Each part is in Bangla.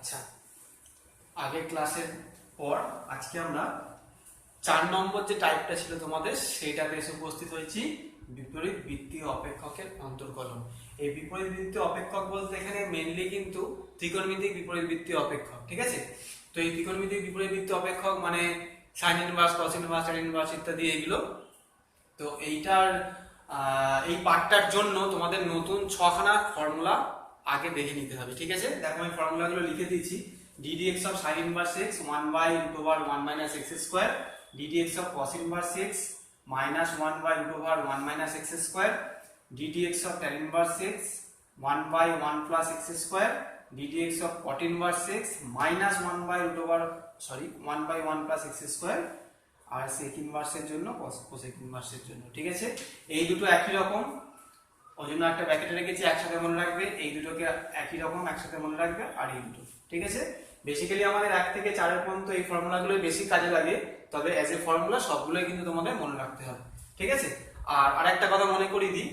আচ্ছা, আগের ক্লাসের পর আজকে আমরা 4 নম্বর যে টাইপটা ছিল তোমাদের সেইটাতে এসে উপস্থিত হয়েছি, বিপরীত বৃত্তীয় অপেক্ষকের অন্তর্কলন। এই বিপরীত বৃত্তীয় অপেক্ষক বলতে এখানে মেইনলি কিন্তু ত্রিকোণমিতিক বিপরীত বৃত্তীয় অপেক্ষক, ঠিক আছে? তো এই ত্রিকোণমিতিক বিপরীত বৃত্তীয় অপেক্ষক মানে sign inverse, cos inverse, tan inverse ইত্যাদি এইগুলো। তো এইটার এই পার্টটার জন্য তোমাদের নতুন 6খানা ফর্মুলা আগে দেখে নিতে হবে, ঠিক আছে? দেখো আমি ফর্মুলাগুলো লিখে দিয়েছি। ddx of sin inverse x 1 by root over 1 minus x square, ddx of cos inverse x minus 1 by root over 1 minus x square, ddx of tan inverse x 1 by 1 plus x square, ddx of cot inverse x minus 1 by root over 1 by 1 plus x square, R sec inverse এর জন্য cosec inverse এর জন্য, ঠিক আছে? এই দুটো একই রকম, ওই জন্য একটা ব্র্যাকেটে রেখেছি, একসাথে মনে রাখবে। এই দুটোকে একই রকম একসাথে মনে রাখবে, আর এই দুটো, ঠিক আছে? বেসিক্যালি আমাদের 1 থেকে 4 এর পর্যন্ত এই ফর্মুলাগুলো বেশি কাজে লাগে, তবে অ্যাজ এ ফর্মুলা সবগুলোই কিন্তু তোমাদের মনে রাখতে হবে, ঠিক আছে? আর আরেকটা কথা মনে করিয়ে দিই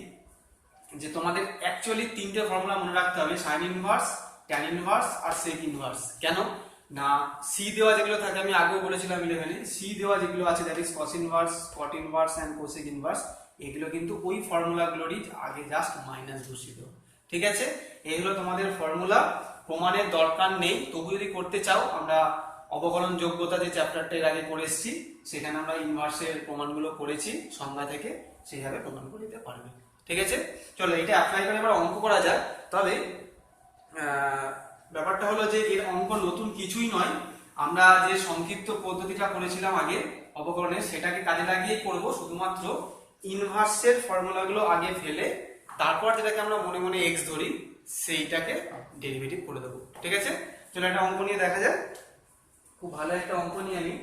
যে তোমাদের অ্যাকচুয়ালি 3টে ফর্মুলা মনে রাখতে হবে, সাইন ইনভার্স, ট্যান ইনভার্স আর সেক ইনভার্স। কেন না, সি দেওয়া যেগুলো থাকে, আমি আগেও বলেছিলাম 11-এ, সি দেওয়া যেগুলো আছে that is cos inverse, cot inverse and cosec inverse, এগুলো কিন্তু ওই ফর্মুলাগুলোরই আগে জাস্ট মাইনাস বসিয়ে দাও, ঠিক আছে? এই হলো তোমাদের ফর্মুলা। প্রমাণের দরকার নেই, তবু যদি করতে চাও, আমরা অবকলন যোগ্যতা যে চ্যাপ্টারটা এর আগে করে এসেছি, সেখানে আমরা ইনভার্সের প্রমাণগুলো করেছি, সংজ্ঞা থেকে সেইভাবে প্রমাণ করে দিতে পারবে, ঠিক আছে? চলো এটা অ্যাপ্লাই করে এবার অঙ্ক করা যায়। তবে ব্যাপারটা হলো যে এর অঙ্ক নতুন কিছুই নয়, আমরা যে সংক্ষিপ্ত পদ্ধতিটা করেছিলাম আগে অবকলনের, সেটাকে কাজে লাগিয়ে করব। শুধুমাত্র ইনভার্সের ফর্মুলাগুলো আগে ফেলে তারপর যেটাকে আমরা মনে মনে এক্স ধরি সেইটাকে ডেরিভেটিভ করে দেবো, ঠিক আছে? চলো একটা অঙ্ক নিয়ে দেখা যায়। খুব ভালো একটা অঙ্ক নিয়ে আমি,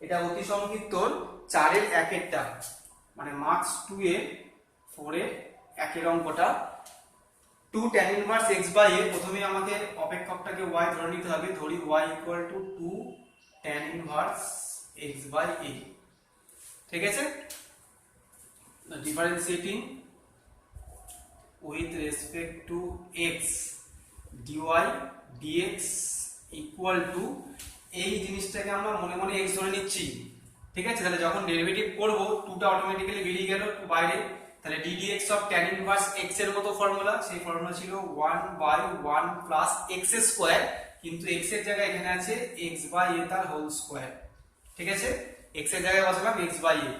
এটা অতি সংক্ষিপ্ত 4-এর 1-এরটা, মানে মার্কস 2 এর 4 এর 1-এর অঙ্কটা। 2 tan inverse x by a, প্রথমে আমাকে অপেক্ষকটাকে y ধরে নিতে হবে। ধরি y equal to 2 tan inverse x by a, ঠিক আছে? Differentiating with respect to x dy dx equal to, এই জিনিসটাকে আমরা মনে মনে x ধরে নিচ্ছি, ঠিক আছে? তাহলে যখন ডেরিভেটিভ করব 2টা অটোমেটিক্যালি বেরিয়ে গেল বাইরে, তাহলে ddx of tan inverse x এর মতো ফর্মুলা, সেই ফর্মুলা ছিল 1 by 1 plus x square, কিন্তু x এর জায়গায় এখানে আছে x by a তার হোল স্কয়ার, ঠিক আছে? x এর জায়গায় বসালাম x by a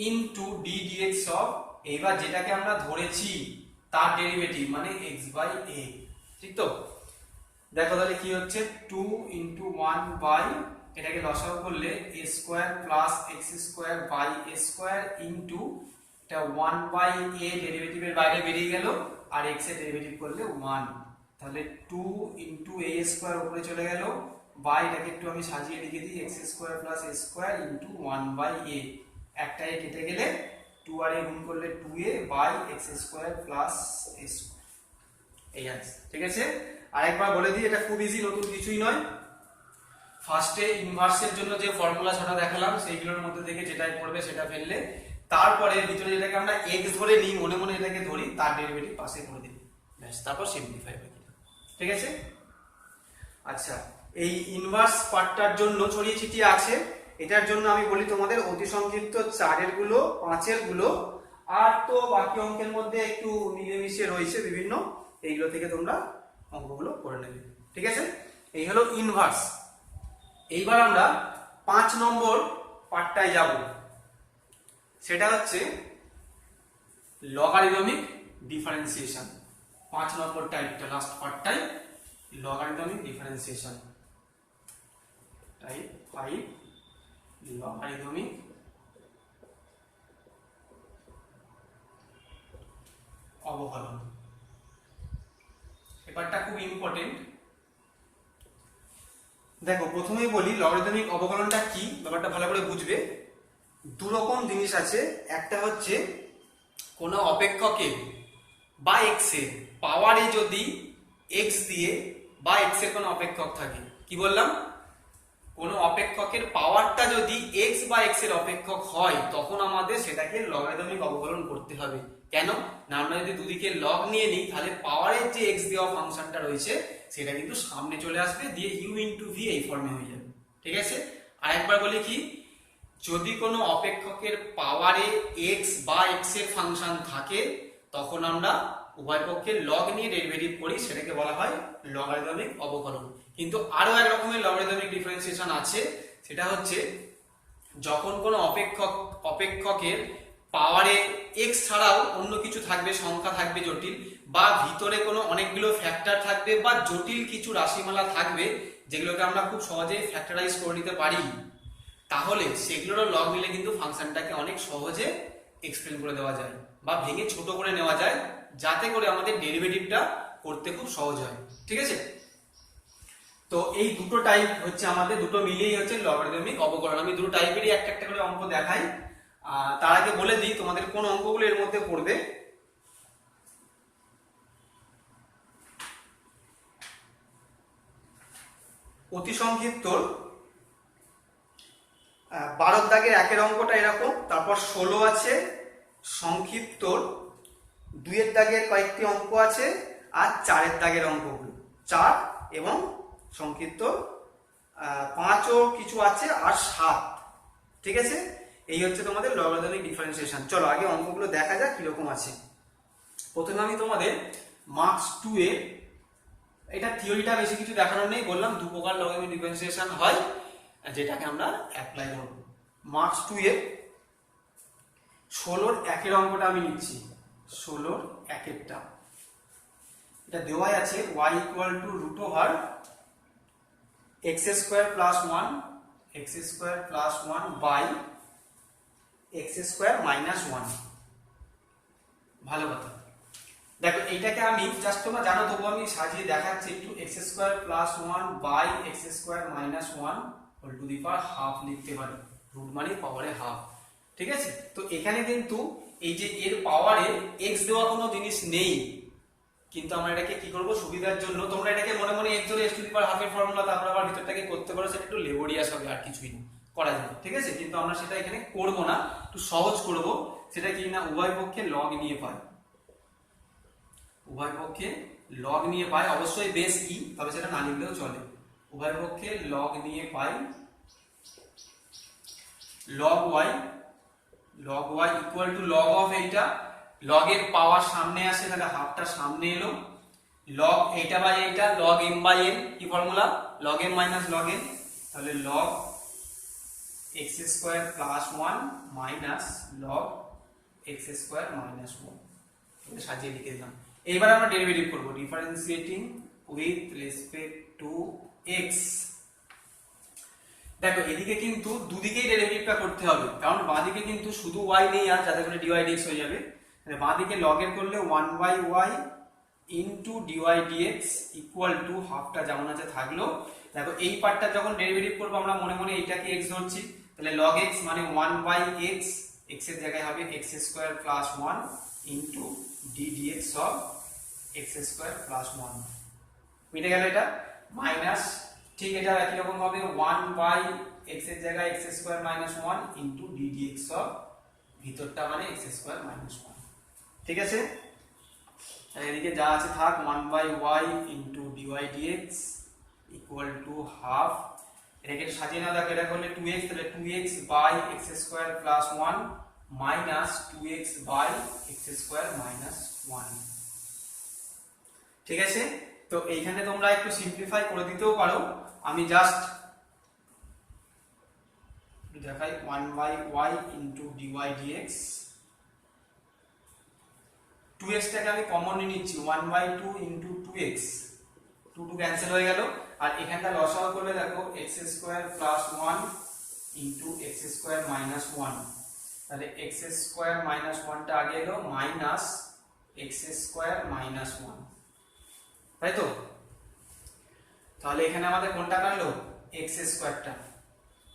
into ddx of, এইবার যেটাকে আমরা ধরেছি তার ডেরিভেটিভ মানে x by a, ঠিক তো? দেখো তাহলে কি হচ্ছে, 2 into 1 by, এটাকে লসাগু করলে a square plus x square by a square into, এটা 1 by a ডেরিভেটিভের বাইরে বেরিয়ে গেল, আর x এর ডেরিভেটিভ করলে 1, তাহলে 2 into a square উপরে চলে গেল, by এটাকে একটু আমি সাজিয়ে লিখে দিই, x square plus a square into 1 by a, একটা a কেটে গেলে 2 আর a গুণ করলে 2a by x square plus a square, এই আছে, ঠিক আছে? আরেকবার বলে দিই, এটা খুব ইজি, নতুন কিছুই নয়। ফার্স্টে ইনভার্সের জন্য যে ফর্মুলা ছটা দেখালাম সেইগুলোর মধ্যে থেকে যেটাই পড়বে সেটা ফেললে, তারপরে ভিতরে যেটাকে আমরা x ধরে নিই, মনে মনে এটাকে ধরি, তার ডেরিভেটিভ পাশে করে দিই, ব্যাস, তারপর সিম্পলিফাই করে দিই, ঠিক আছে? আচ্ছা, এই ইনভার্স পার্টটার জন্য ছড়িয়ে ছিটিয়ে আছে, এটার জন্য আমি বলি তোমাদের অতি সংক্ষিপ্ত 4-এর গুলো, 5-এর গুলো, আর তো বাকি অঙ্কের মধ্যে একটু মিলেমিশে রয়েছে বিভিন্ন, এইগুলো থেকে তোমরা অঙ্কগুলো করে নেবে, ঠিক আছে? এই হলো ইনভার্স। এইবার আমরা 5 নম্বর পার্টটায় যাব, সেটা হচ্ছে লগারিদমিক ডিফারেন্সিয়েশন। 5 নম্বর টাইপটা, লাস্ট পার্টটাই লগারিদমিক ডিফারেন্সিয়েশন, টাইপ 5 লগারিদমিক অবকলন। ব্যাপারটা খুব ইম্পর্টেন্ট। দেখো প্রথমেই বলি লগারিদমিক অবকলনটা কি, ব্যাপারটা ভালো করে বুঝবে। দু রকম জিনিস আছে, একটা হচ্ছে কোন অপেক্ষকের বা x এর পাওয়ারে যদি x দিয়ে বা x এর কোন অপেক্ষক থাকে, কি বললাম, কোন অপেক্ষকের পাওয়ারটা যদি x বা x এর অপেক্ষক হয়, তখন আমাদের সেটাকে লগারিদমিক অবকলন করতে হবে। কেন না, আমরা যদি দুদিকে লগ নিয়ে নিই তাহলে পাওয়ারের যে এক্স দেওয়া ফাংশনটা রয়েছে সেটা কিন্তু সামনে চলে আসবে, দিয়ে ইউ ইন্টু ভি এই ফর্মে হয়ে যাবে। ঠিক আছে, আরেকবার বলি কি, যদি কোনো অপেক্ষকের পাওয়ারে এক্স বা এক্স এর ফাংশন থাকে তখন আমরা উভয় পক্ষে লগ নিয়ে ডেরিভেটিভ করি, সেটাকে বলা হয় লগারিদমিক অবকলন। কিন্তু আরো এক রকমের লগারিদমিক ডিফারেন্সিয়েশন আছে, সেটা হচ্ছে যখন কোনো অপেক্ষকের পাওয়ারে এক্স ছাড়াও অন্য কিছু থাকবে, সংখ্যা থাকবে জটিল, বা ভিতরে কোনো অনেকগুলো ফ্যাক্টর থাকবে বা জটিল কিছু রাশিমালা থাকবে যেগুলোকে আমরা খুব সহজেই ফ্যাক্টরাইজ করে নিতে পারি, তাহলে সেগুলোরও লগ নিলে কিন্তু ফাংশনটাকে অনেক সহজে এক্সপ্লেন করে দেওয়া যায় বা ভেঙে ছোট করে নেওয়া যায়, যাতে করে আমাদের ডেরিভেটিভটা করতে খুব সহজ হয়। ঠিক আছে, তো এই দুটো টাইপ হচ্ছে আমাদের, দুটো মিলিয়েই হচ্ছে লগারিদমিক অবকলন। আমি দুটো টাইপেরই একটা একটা করে অঙ্ক দেখাই। তার আগে বলে দিই তোমাদের কোন অঙ্কগুলো এর মধ্যে পড়বে। অতি সংক্ষিপ্ত 12 দাগের একের অঙ্কটা এরকম, তারপর 16 আছে, সংক্ষিপ্ত 2 দাগের কয়েকটি অঙ্ক আছে, আর 4 দাগের অঙ্কগুলো 4 এবং সংক্ষিপ্ত 5ও কিছু আছে, আর 7। ঠিক আছে, এই হচ্ছে তোমাদের লগারিদমিক ডিফারেন্সিয়েশন। চলো আগে অঙ্কগুলো দেখা যাক কিরকম আছে। প্রথমে আমি তোমাদের মার্কস 2 এ, এটা থিওরিটা বেশি কিছু দেখানোর নেই, বললাম দু প্রকার লগারিদমিক ডিফারেন্সিয়েশন হয় যেটাকে আমরা অ্যাপ্লাই করব। মার্কস 2 এ 16 একের অঙ্কটা আমি নিচ্ছি। 16 একেরটা এটা দেওয়াই আছে y equal to root over x square plus 1 x square plus 1 by x square minus 1। ভালো কথা, দেখো এইটাকে আমি জাস্ট তোমরা জানো, তবু আমি সাজিয়ে দেখাচ্ছি একটু। x square plus 1 by x square minus 1 whole to the power half লিখতে পারি, রুট মানে পাওয়ারে হাফ। ঠিক আছে, তো এখানে কিন্তু এই যে এর পাওয়ারে x দেওয়া কোনো জিনিস নেই, কিন্তু আমরা এটাকে কি করব, সুবিধার জন্য তোমরা এটাকে মনে মনে x ধরে x to the power half এর ফর্মুলা, তারপর আবার ভিতরটাকে করতে পারো, সেটা একটু লেবরিয়াস হবে, আর কিছুই না, করা যায়। ঠিক আছে, কিন্তু আমরা সেটা এখানে করব না, একটু সহজ করব। সেটা কি না, উভয় পক্ষে লগ নিয়ে পাই, উভয় পক্ষে লগ নিয়ে পাই, অবশ্যই বেস ই, তবে সেটা না লিখলেও চলে। উভয় পক্ষে লগ নিয়ে পাই log y equal to log of এইটা, লগ এর পাওয়ার সামনে আসে তাহলে হাফটা সামনে এলো, লগ এইটা বাই এইটা, লগ m বাই n, কি formula, log m minus log n, তাহলে log x square plus 1 minus log x square minus 1। এটা সাজিয়ে লিখে দিলাম। এইবার আমরা ডেরিভেটিভ করব, differentiating with respect to x। দেখো এদিকে কিন্তু দুদিকেই ডেরিভেটিভটা করতে হবে, কারণ বাঁদিকে কিন্তু শুধু y নেই, আর যাতে করে dy dx হয়ে যাবে। তাহলে বাঁদিকে log এর করলে 1/y into dy dx equal to হাফটা যেমন আছে থাকলো। দেখো এই পার্টটা যখন ডেরিভেটিভ করব আমরা মনে মনে এইটাকে x ধরছি, তাহলে log x মানে 1/x, x এর জায়গায় হবে x square plus 1 into d dx of x square plus 1। মিটে গেল এটা, মাইনাস, ঠিক এটা একই রকম হবে 1/x এর জায়গায় x square minus 1 into d dx of ভিতরটা মানে x স্কয়ার মাইনাস 1। ঠিক আছে, এদিকে যা আছে থাক, 1/y into dy dx equal to half. এটাকে সাজিয়ে নাও, দেখো এটা করলে 2x, তাহলে 2x by x square plus 1 minus 2x by x square minus 1। ঠিক আছে, তো এইখানে তোমরা একটু সিম্পলিফাই করে দিতেও পারো, আমি জাস্ট দেখাই 1/y into dy dx, 2x টাকে আমি কমন নিয়ে নিচ্ছি, 1/2 ইনটু 2x, 2 2 ক্যান্সেল হয়ে গেল, আর এখানটা লসাগু করলে দেখো x square plus 1 into x square minus 1, তাহলে x স্কয়ার মাইনাস 1 টা আগে এলো মাইনাস x স্কয়ার মাইনাস 1, তাই তো? তাহলে এখানে আমাদের কোনটা কাটলো, x স্কয়ারটা,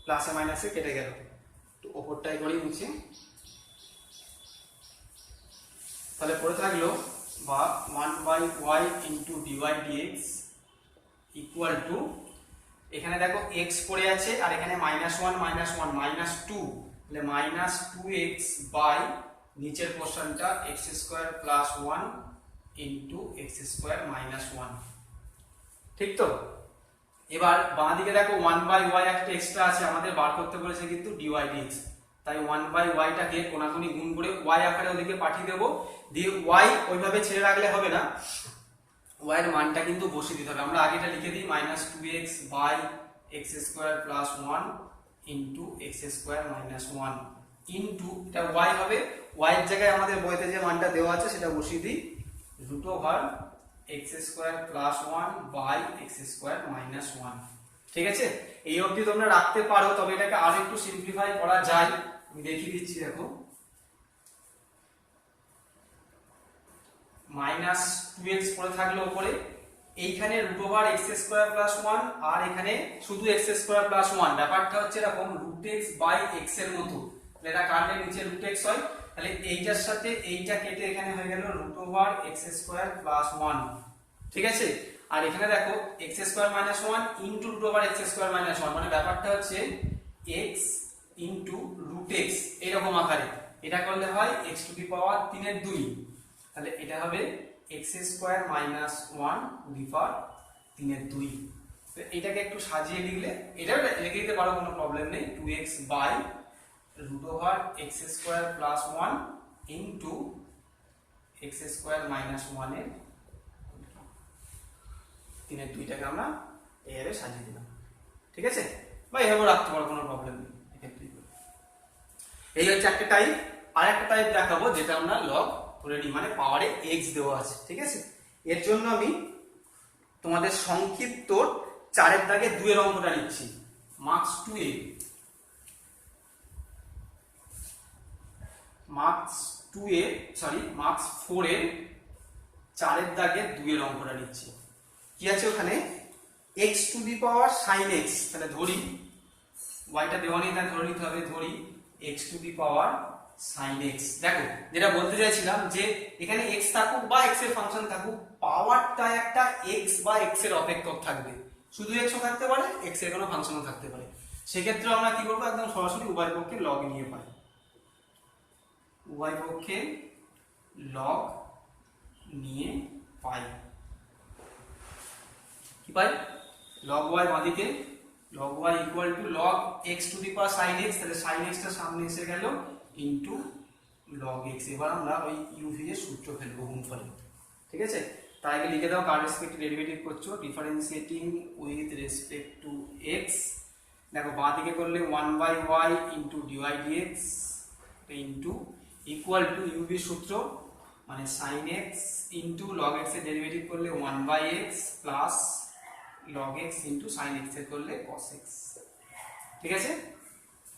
প্লাসে মাইনাসে কেটে গেল, তো উপরটাই করি মুছে, তাহলে পড়ে থাকলো বা 1/y into dy dx equal two, এখানে দেখো x পড়ে আছে আর এখানে -1 -1 -2, তাহলে -2x বাই নিচের পোর্শনটা x square plus 1 into x square minus 1। ঠিক তো? এবার বাঁ দিকে দেখো 1/y একটা এক্সট্রা আছে, আমাদের বার করতে বলেছে কিন্তু dy dx, তাই 1/y টাকে কোনাকুনি গুণ করে y আকারে ওদিকে পাঠিয়ে দেবো, দিয়ে y ওইভাবে ছেড়ে রাখলে হবে না, y এর মানটা কিন্তু বসিয়ে দিতে হবে। আমরা আগেটা লিখে দিই -2x by x square plus 1 into x square minus 1 into এটা y হবে, y এর জায়গায় আমাদের বইতে যে মানটা দেওয়া আছে সেটা বসিয়ে দিই, root over x square plus 1 by x square minus 1। ঠিক আছে, এই অবধি তোমরা রাখতে পারো, তবে এটাকে আর একটু সিম্পলিফাই করা যায়, আমি দেখিয়ে দিচ্ছি। দেখো -2x পড়ে থাকলো উপরে, এইখানে root over x square plus 1 আর এখানে শুধু এক্স স্কোয়ার প্লাস 1। ব্যাপারটা হচ্ছে এরকম, রুট এক্স বাই এক্স এর মতো, এটা কাটলে নিচে রুট এক্স হয়, তাহলে এইটার সাথে এইটা কেটে এখানে হয়ে গেল root over x square plus 1। ঠিক আছে, আর এখানে দেখো x square minus 1 into root over x square minus 1, মানে ব্যাপারটা হচ্ছে এক্স ইন্টু রুট এক্স এরকম আকারে, এটা করলে হয় এক্স টু দি পাওয়ার 3 এর 2, তাহলে এটা হবে x square minus 1 to the power 3 এর 2। তো এটাকে একটু সাজিয়ে লিখলে, এটা লিখে দিতে পারো, কোনো প্রবলেম নেই, 2x by root over x square plus 1 into x square minus 1 এর 3 এর 2টাকে আমরা এভাবে সাজিয়ে দিলাম। ঠিক আছে, বা এভাবে রাখতে পারো, কোনো প্রবলেম নেই। এই হচ্ছে একটা টাইপ। আর একটা টাইপ দেখাবো যেটা আমরা লগ ধরে নিই, মানে পাওয়ারে x দেওয়া আছে। ঠিক আছে, এর জন্য আমি তোমাদের সংক্ষিপ্ত 4 এর দাগে 2 এর অঙ্কটা নিচ্ছি, মার্কস 2a, মার্কস 4 এর 4 এর দাগে 2 এর অঙ্কটা নিচ্ছি। কি আছে ওখানে, x to the power sin x, তাহলে ধরি y টা দেওয়া নেই, তাই ধরে নিতে হবে, ধরি x to the power sin x। দেখো যেটা বলতে চাইছিলাম যে এখানে x থাকুক বা x এর ফাংশন থাকুক, পাওয়ারটা একটা x বা x এর অপেক্ষক থাকবে, শুধু x ও থাকতে পারে, x এর কোনো ফাংশনও থাকতে পারে। সেক্ষেত্রে আমরা কি করবো, একদম সরাসরি উভয় পক্ষে লগ নিয়ে পাই, উভয় পক্ষে লগ নিয়ে পাই। কি পাই, log y বাঁদিকে, log y equal two log x to the power sin x, তাহলে sin x টা সামনে এসে গেল ইনটু log x। এবার আমরা ওই uv এর সূত্র ফেলবো গুণফলে। ঠিক আছে, তাই আগে লিখে দাও, কার রেসপেক্টে ডেরিভেটিভ করছো, differentiating with respect to x। দেখো বাঁদিকে করলে 1/y into dy dx into equal to uv সূত্র, মানে sin x into log x এর ডেরিভেটিভ করলে 1/x plus log x into sin x এর করলে cos x। ঠিক আছে,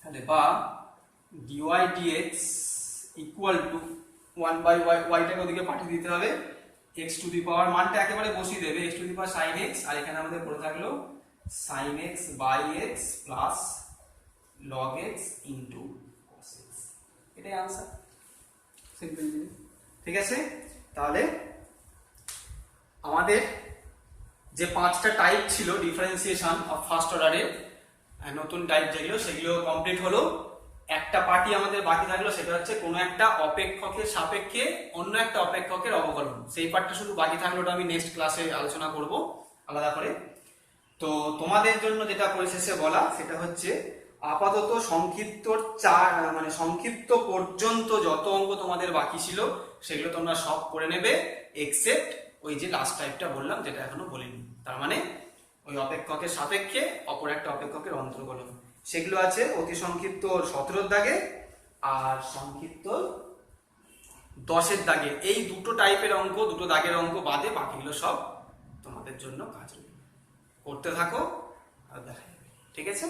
তাহলে বা dy dx equal two 1/y, y টাকে ওদিকে পাঠিয়ে দিতে হবে, x টু দি পাওয়ার মানটা একেবারে বসিয়ে দেবে, x to the power sin x, আর এখানে আমাদের পড়ে থাকলো sin x by x plus log x into cos x। এটাই आंसर, সিম্পল জিনিস। ঠিক আছে, তাহলে আমাদের যে 5টা টাইপ ছিল ডিফারেন্সিয়েশন অফ ফার্স্ট অর্ডারের নতুন টাইপ যেগুলো, সেগুলো কমপ্লিট হলো। একটা পার্টি আমাদের বাকি থাকলো, সেটা হচ্ছে কোনো একটা অপেক্ষকের সাপেক্ষে অন্য একটা অপেক্ষকের অবকলন। সেই পার্টটা শুধু বাকি থাকলো, ওটা আমি নেক্সট ক্লাসে আলোচনা করব আলাদা করে। তো তোমাদের জন্য যেটা পরিশেষে বলা, সেটা হচ্ছে আপাতত সংক্ষিপ্ত পর্যন্ত যত অঙ্ক তোমাদের বাকি ছিল সেগুলো তোমরা সব করে নেবে, এক্সেপ্ট ওই যে লাস্ট টাইপটা বললাম, যেটা এখনো বলিনি। তার মানে ওই অপেক্ষকের সাপেক্ষে অপর একটা অপেক্ষকের অন্তর্কলন, সেগুলো আছে অতি সংক্ষিপ্ত 17 দাগে আর সংক্ষিপ্ত 10 দাগে। এই দুটো টাইপের অঙ্ক, দুটো দাগের অঙ্ক বাদে বাকিগুলো সব তোমাদের জন্য কাজ করতে থাকো আর দেখা যাবে। ঠিক আছে।